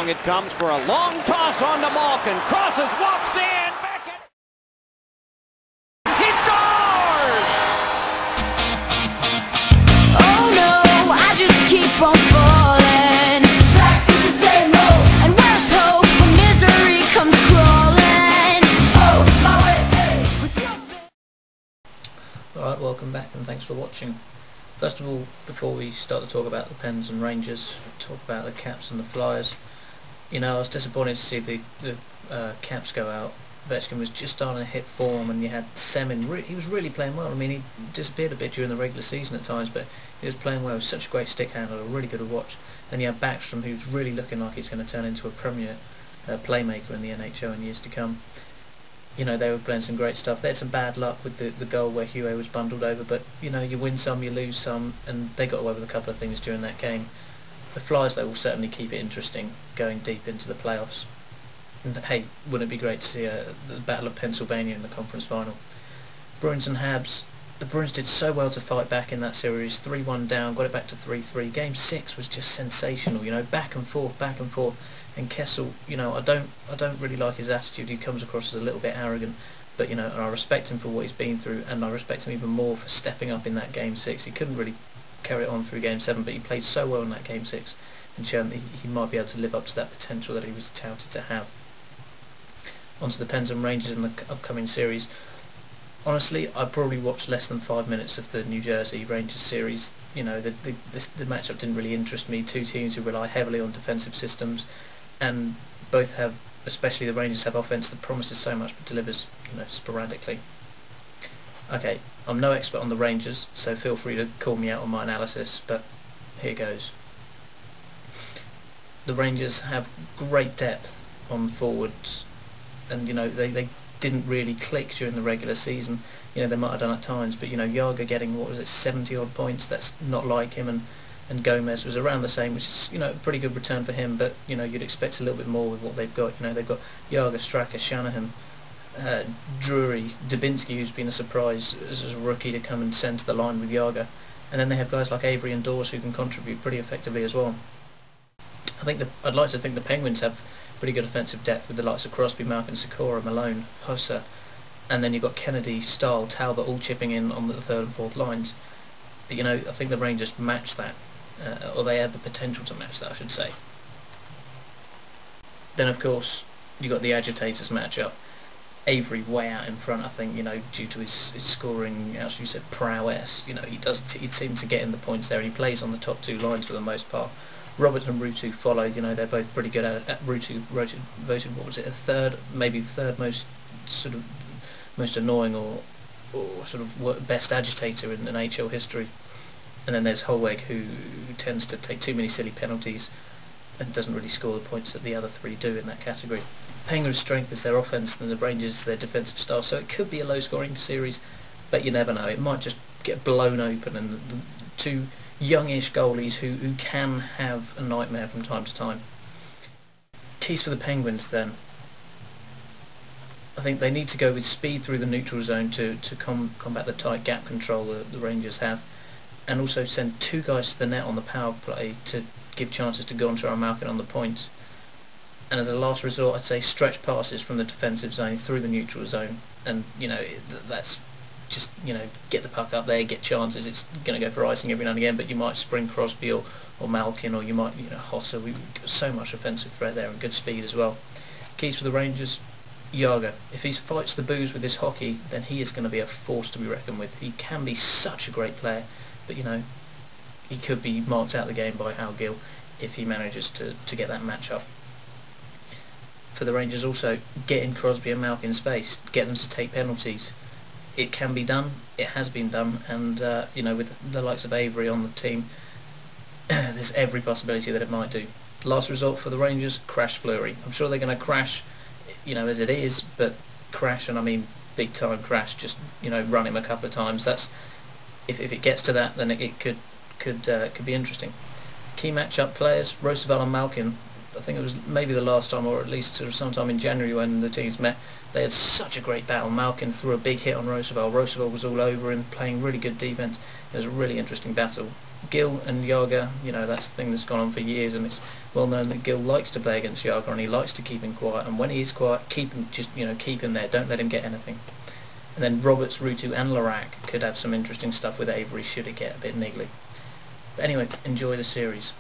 Along it comes for a long toss on to Malkin. Crosses, walks in. Back in. He scores! Oh no, I just keep on falling back to the same hole. And where's hope when misery comes crawling? Oh, my way with your Alright, welcome back and thanks for watching. First of all, before we start to talk about the Pens and Rangers, talk about the Caps and the Flyers, you know, I was disappointed to see the Caps go out. Vetchkin was just starting to hit form, and you had Semin, he was really playing well. I mean, he disappeared a bit during the regular season at times, but he was playing well. He was such a great stick handler, really good to watch. And you had Backstrom, who's really looking like he's going to turn into a premier playmaker in the NHL in years to come. You know, they were playing some great stuff. They had some bad luck with the goal where Huey was bundled over, but, you know, you win some, you lose some, and they got away with a couple of things during that game. The Flyers, they will certainly keep it interesting going deep into the playoffs. And hey, wouldn't it be great to see the Battle of Pennsylvania in the conference final? Bruins and Habs. The Bruins did so well to fight back in that series. 3-1 down, got it back to 3-3. Game 6 was just sensational, you know, back and forth, back and forth. And Kessel, you know, I don't really like his attitude. He comes across as a little bit arrogant, but, you know, and I respect him for what he's been through, and I respect him even more for stepping up in that Game 6. He couldn't really carry it on through Game 7, but he played so well in that Game 6 and shown that he might be able to live up to that potential that he was touted to have. Onto the Pens and Rangers in the upcoming series. Honestly, I probably watched less than 5 minutes of the New Jersey Rangers series. You know, the matchup didn't really interest me. Two teams who rely heavily on defensive systems, and both have, especially the Rangers, have offense that promises so much but delivers, you know, sporadically. Okay, I'm no expert on the Rangers, so feel free to call me out on my analysis, but here goes. The Rangers have great depth on forwards, and, you know, they didn't really click during the regular season. You know, they might have done at times, but, you know, Jagr getting, what was it, 70 odd points, that's not like him, and Gomez was around the same, which is, you know, a pretty good return for him, but, you know, you'd expect a little bit more with what they've got. You know, they've got Jagr, Straka, Shanahan, Drury, Dubinsky, who's been a surprise as a rookie to come and centre the line with Jagr, and then they have guys like Avery and Dawes who can contribute pretty effectively as well. I'd like to think the Penguins have pretty good offensive depth with the likes of Crosby, Malkin, Sikora, Malone, Hussa, and then you've got Kennedy, Stahl, Talbot all chipping in on the third and fourth lines. But, you know, I think the Rangers match that, or they have the potential to match that, I should say. Then, of course, you've got the agitators matchup. Avery way out in front, I think, you know, due to his scoring, as you said, prowess. You know, he seems to get in the points there, and he plays on the top two lines for the most part. Roberts and Ruutu follow. You know, they're both pretty good at it. Ruutu voted, what was it, maybe third most sort of most annoying or sort of best agitator in NHL history. And then there's Holweg, who tends to take too many silly penalties and doesn't really score the points that the other three do in that category. Penguins' strength is their offense, and the Rangers their defensive style, so it could be a low-scoring series, but you never know. It might just get blown open, and the two youngish goalies who can have a nightmare from time to time. Keys for the Penguins, then. I think they need to go with speed through the neutral zone to combat the tight gap control that the Rangers have, and also send two guys to the net on the power play to give chances to Gonchar and Malkin on the points. And as a last resort, I'd say stretch passes from the defensive zone through the neutral zone, and, you know, that's just, you know, get the puck up there, get chances. It's going to go for icing every now and again, but you might spring Crosby or Malkin, or you might, you know, Hossa. We've got so much offensive threat there and good speed as well. Keys for the Rangers: Jagr. If he fights the booze with his hockey, then he is going to be a force to be reckoned with. He can be such a great player, but, you know, he could be marked out of the game by Hal Gill if he manages to get that match up. For the Rangers also, get in Crosby and Malkin's face, get them to take penalties. It can be done, it has been done, and you know, with the likes of Avery on the team, there's every possibility that it might do. Last resort for the Rangers: crash flurry. I'm sure they're going to crash, you know, as it is, but crash, and I mean big time crash, just, you know, run him a couple of times. That's if it gets to that, then it could be interesting. Key matchup players: Roosevelt and Malkin. I think it was maybe the last time, or at least sort of sometime in January when the teams met, they had such a great battle. Malkin threw a big hit on Roosevelt. Roosevelt was all over him, playing really good defence. It was a really interesting battle. Gil and Jagr, you know, that's the thing that's gone on for years, and it's well known that Gil likes to play against Jagr, and he likes to keep him quiet, and when he is quiet, keep him, just, you know, keep him there, don't let him get anything. And then Roberts, Rutu and Larac could have some interesting stuff with Avery should it get a bit niggly. But anyway, enjoy the series.